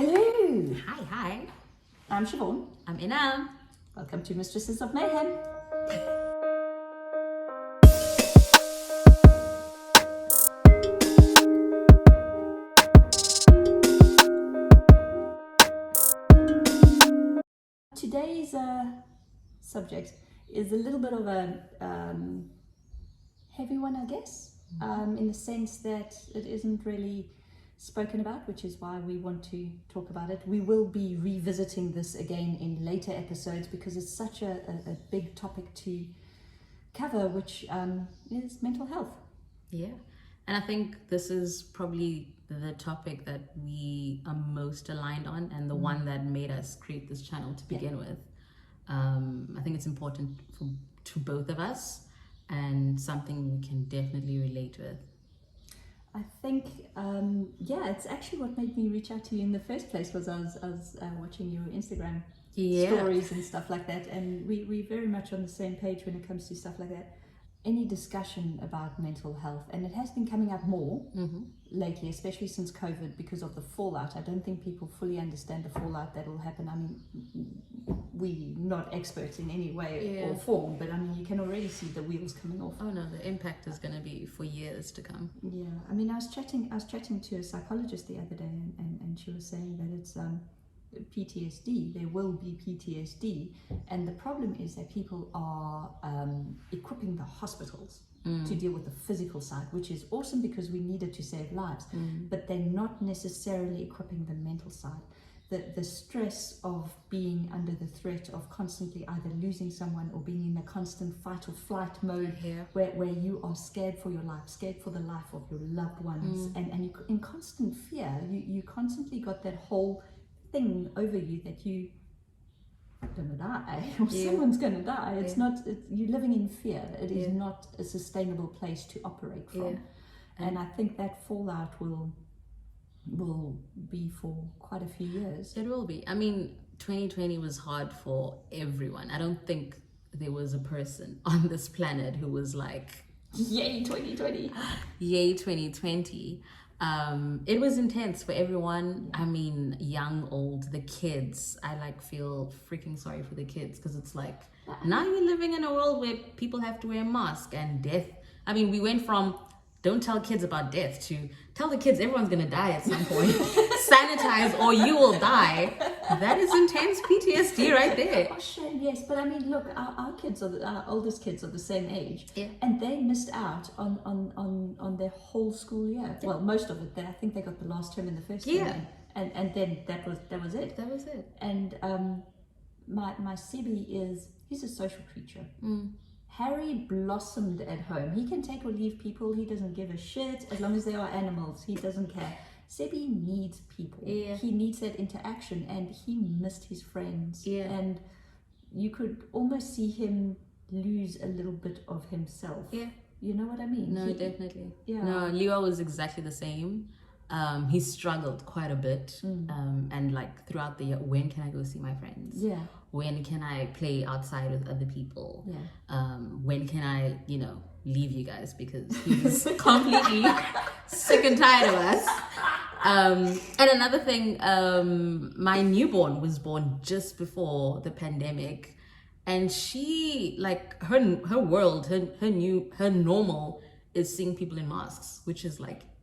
Hello! Hi. I'm Siobhan. I'm Inam. Welcome to Mistresses of Mayhem. Today's subject is a little bit of a heavy one, I guess, in the sense that it isn't really spoken about, which is why we want to talk about it. We will be revisiting this again in later episodes because it's such a big topic to cover, which is mental health. Yeah. And I think this is probably the topic that we are most aligned on and the one that made us create this channel to begin with. I think it's important to both of us and something we can definitely relate with. I think, it's actually what made me reach out to you in the first place was I was watching your Instagram stories and stuff like that. And we're very much on the same page when it comes to stuff like that. Any discussion about mental health, and it has been coming up more lately, especially since COVID, because of the fallout. I don't think people fully understand the fallout that will happen. I mean, we're not experts in any way or form, but I mean, you can already see the wheels coming off. Oh no, the impact is going to be for years to come. Yeah, I mean, I was chatting to a psychologist the other day, and she was saying that it's PTSD. There will be PTSD, and the problem is that people are equipping the hospitals to deal with the physical side, which is awesome because we need it to save lives, but they're not necessarily equipping the mental side. The stress of being under the threat of constantly either losing someone or being in a constant fight or flight mode, where you are scared for your life, scared for the life of your loved ones, and you're in constant fear. You constantly got that whole thing over you that you're gonna die or someone's gonna die. It's not, you're living in fear. It is not a sustainable place to operate from. And I think that fallout will be for quite a few years. It will be. I mean, 2020 was hard for everyone. I don't think there was a person on this planet who was like, yay 2020, yay 2020. It was intense for everyone. I mean, young, old, the kids. I feel freaking sorry for the kids because it's like now you're living in a world where people have to wear a mask and death. I mean, we went from don't tell kids about death to tell the kids everyone's gonna die at some point. Sanitize or you will die. That is intense PTSD right there. Oh, shame, yes. But I mean, look, our kids our oldest kids are the same age, and they missed out on their whole school year. Well, most of it. I think they got the last term in the first term, and then that was it. That was it. And my Sebi he's a social creature. Harry blossomed at home. He can take or leave people. He doesn't give a shit as long as they are animals. He doesn't care. Sebi needs people. He needs that interaction, and he missed his friends. And you could almost see him lose a little bit of himself. You know what I mean? No, definitely. No, Leo was exactly the same. He struggled quite a bit, and throughout the year, when can I go see my friends? When can I play outside with other people? When can I, leave you guys because he's completely sick and tired of us. And another thing, my newborn was born just before the pandemic, and she her world, her normal is seeing people in masks, which is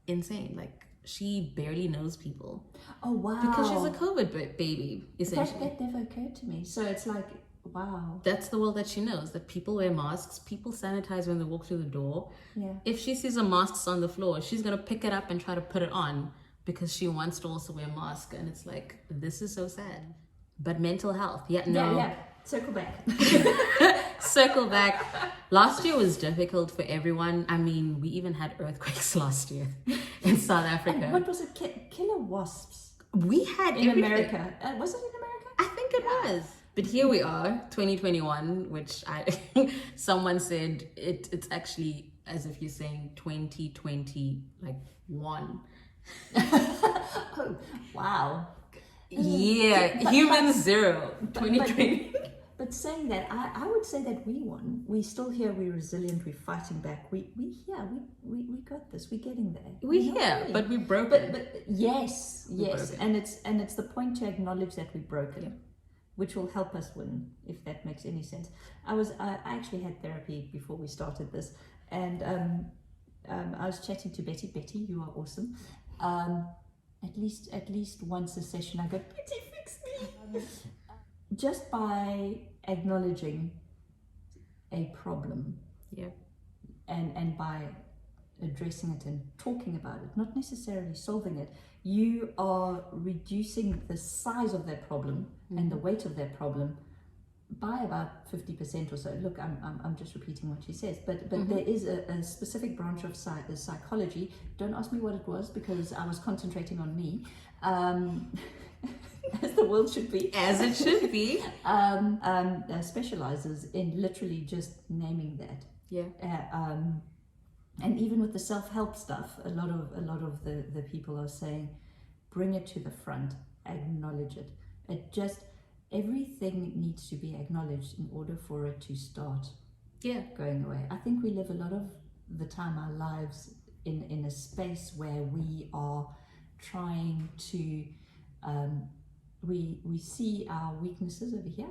insane. She barely knows people. Oh, wow. Because she's a COVID baby, essentially. That never occurred to me. So it's wow. That's the world that she knows, that people wear masks, people sanitize when they walk through the door. If she sees a mask on the floor, she's going to pick it up and try to put it on because she wants to also wear a mask. And it's this is so sad. But mental health, Circle back. Circle back. Last year was difficult for everyone. I mean, we even had earthquakes last year in South Africa. And what was it? Killer wasps. We had in everything. America. Was it in America? I think it was. But here we are, 2021, which someone said it's actually as if you're saying 2021. Oh, wow. Human zero, 2020. But saying that, I would say that we won. We still here. We're resilient. We're fighting back. We got this. We're getting there. We're here, but we're broken. But yes, and it's the point to acknowledge that we're broken, which will help us win, if that makes any sense. I actually had therapy before we started this, and I was chatting to Betty. Betty, you are awesome. At least once a session, I go, Betty, fix me. Just by acknowledging a problem, and by addressing it and talking about it, not necessarily solving it, you are reducing the size of that problem and the weight of that problem by about 50% or so. Look, I'm just repeating what she says, but there is a specific branch of psychology. Don't ask me what it was, because I was concentrating on me. As the world should be. As it should be. Specializes in literally just naming that. Yeah. And even with the self-help stuff, a lot of the people are saying, bring it to the front, acknowledge it. Everything needs to be acknowledged in order for it to start going away. I think we live a lot of the time our lives in a space where we are trying to we see our weaknesses over here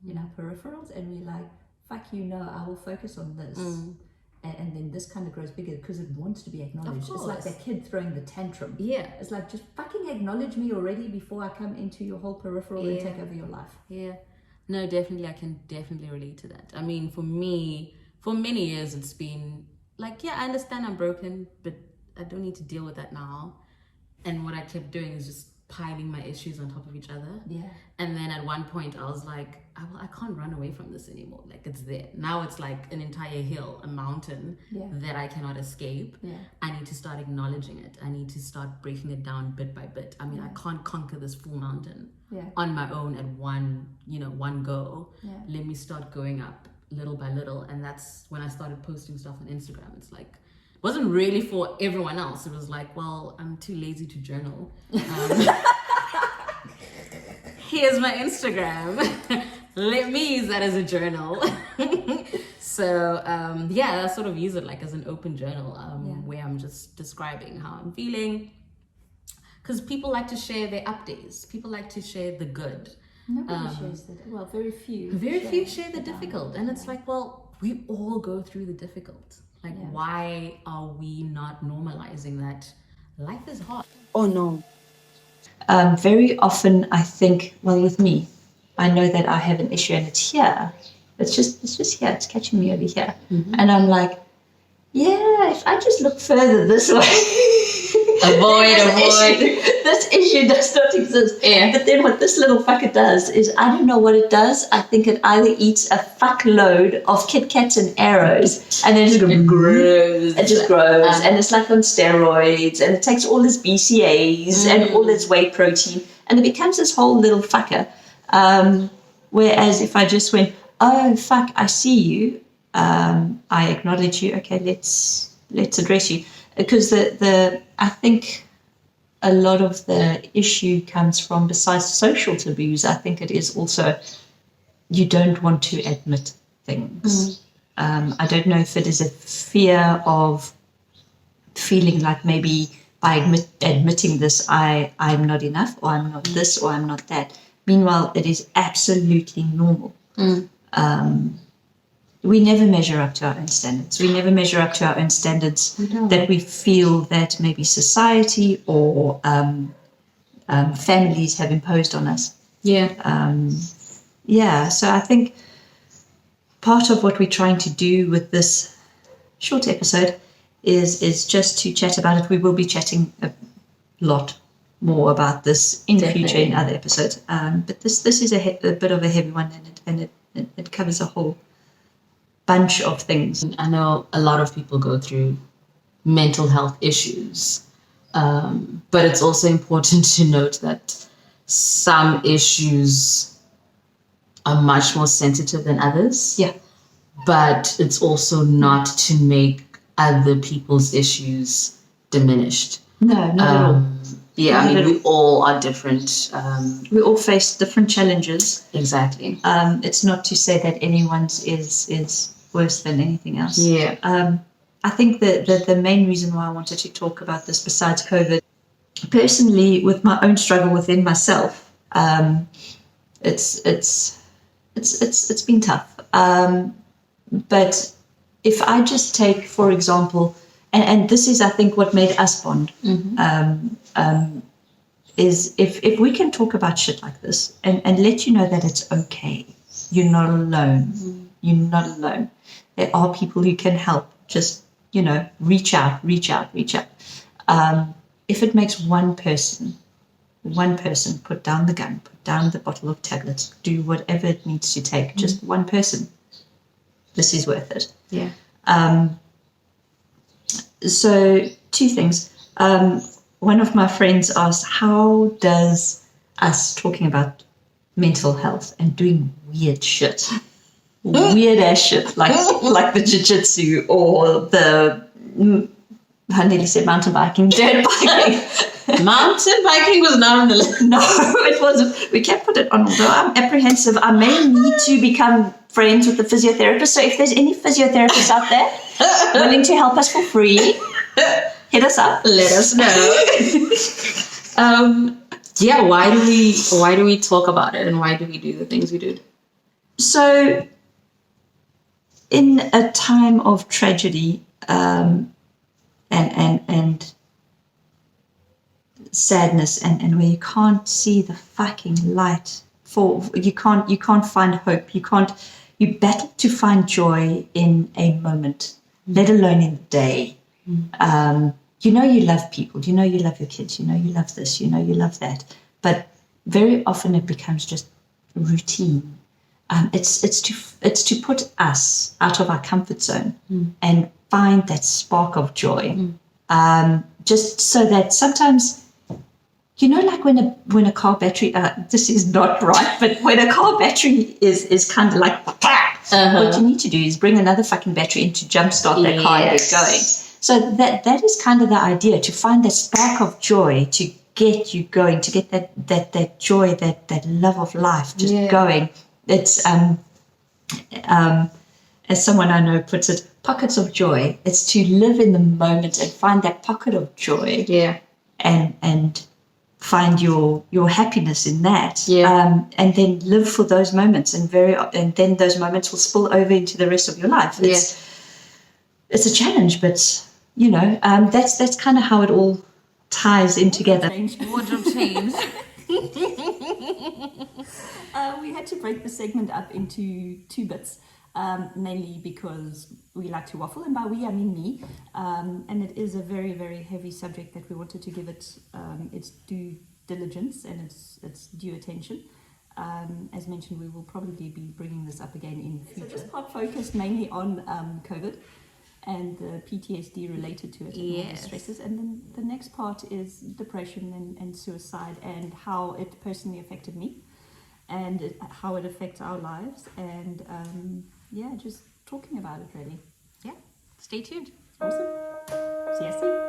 in our peripherals, and we're like, fuck you, no, I will focus on this. And then this kind of grows bigger because it wants to be acknowledged. It's like that kid throwing the tantrum. Yeah. It's like, just fucking acknowledge me already before I come into your whole peripheral and take over your life. Yeah. No, definitely. I can definitely relate to that. I mean, for me, for many years, it's been like, I understand I'm broken, but I don't need to deal with that now. And what I kept doing is just piling my issues on top of each other. Yeah. And then at one point I was like, I can't run away from this anymore. Like, it's there. Now it's like an entire hill, a mountain that I cannot escape. Yeah. I need to start acknowledging it. I need to start breaking it down bit by bit. I mean, I can't conquer this full mountain on my own at one go. Yeah. Let me start going up little by little. And that's when I started posting stuff on Instagram. It's like, wasn't really for everyone else. It was like, well, I'm too lazy to journal. Here's my Instagram. Let me use that as a journal. So I sort of use it like as an open journal where I'm just describing how I'm feeling. Because people like to share their up days. People like to share the good. Nobody shares that. Well, very few. Very few share the difficult. And it's like, well, we all go through the difficult. Like, why are we not normalizing that life is hard? Oh, no. Very often I think, well, with me, I know that I have an issue and it's here. It's just here. It's catching me over here. Mm-hmm. And I'm like, if I just look further this way. avoid. This issue does not exist. Yeah. But then what this little fucker does is, I don't know what it does. I think it either eats a fuckload of Kit Kats and arrows, and then it grows. It just grows. And it's like on steroids, and it takes all its BCAAs and all its whey protein, and it becomes this whole little fucker. Whereas if I just went, oh, fuck, I see you. I acknowledge you. Okay, let's address you. Because I think a lot of the issue comes from, besides social taboos, I think it is also you don't want to admit things. I don't know if it is a fear of feeling like maybe by admitting this, I'm not enough, or I'm not this, or I'm not that. Meanwhile, it is absolutely normal. We never measure up to our own standards. We never measure up to our own standards that we feel that maybe society or families have imposed on us. So I think part of what we're trying to do with this short episode is just to chat about it. We will be chatting a lot more about this in the future in other episodes. But this is a bit of a heavy one, and it covers a whole bunch of things. I know a lot of people go through mental health issues, but it's also important to note that some issues are much more sensitive than others. But it's also not to make other people's issues diminished. No, not at all. Yeah, I mean, we all are different. We all face different challenges. Exactly. It's not to say that anyone's is worse than anything else. Yeah. I think the main reason why I wanted to talk about this, besides COVID, personally, with my own struggle within myself, it's been tough. But if I just take, for example, and this is, I think, what made us bond, is if we can talk about shit like this and let you know that it's okay. You're not alone. You're not alone. There are people who can help. Just, reach out. If it makes one person put down the gun, put down the bottle of tablets, do whatever it needs to take, just one person, this is worth it. Yeah. So 2 things. One of my friends asked, how does us talking about mental health and doing weird shit, weird ass shit, like the jiu-jitsu or the, I nearly said mountain biking, dirt biking. Mountain biking was not on the list. No, it wasn't. We can't put it on, although I'm apprehensive. I may need to become friends with the physiotherapist. So if there's any physiotherapists out there willing to help us for free, hit us up. Let us know. Yeah, why do we talk about it, and why do we do the things we do? So in a time of tragedy, and sadness, and where you can't see the fucking light, you can't find hope, you battle to find joy in a moment, let alone in the day. You love people, you love your kids, you love this, you love that, but very often it becomes just routine. It's to put us out of our comfort zone and find that spark of joy. Just so that sometimes, like when a car battery, this is not right, but when a car battery is kind of like, what you need to do is bring another fucking battery in to jumpstart that car and get going. So that is kind of the idea, to find that spark of joy, to get you going, to get that joy, that love of life just going. It's, as someone I know puts it, pockets of joy. It's to live in the moment and find that pocket of joy. Yeah. And find your happiness in that. Yeah. And then live for those moments, and then those moments will spill over into the rest of your life. It's a challenge, but that's kind of how it all ties in together. Wardrobe change. We had to break the segment up into 2 bits, mainly because we like to waffle, and by we I mean me, and it is a very, very heavy subject that we wanted to give it its due diligence and its due attention. As mentioned, we will probably be bringing this up again in the future. So this part focused mainly on COVID and the PTSD related to it, and all the stresses, and then the next part is depression and suicide, and how it personally affected me, and how it affects our lives, and just talking about it, really. Yeah, stay tuned. Awesome. See you soon.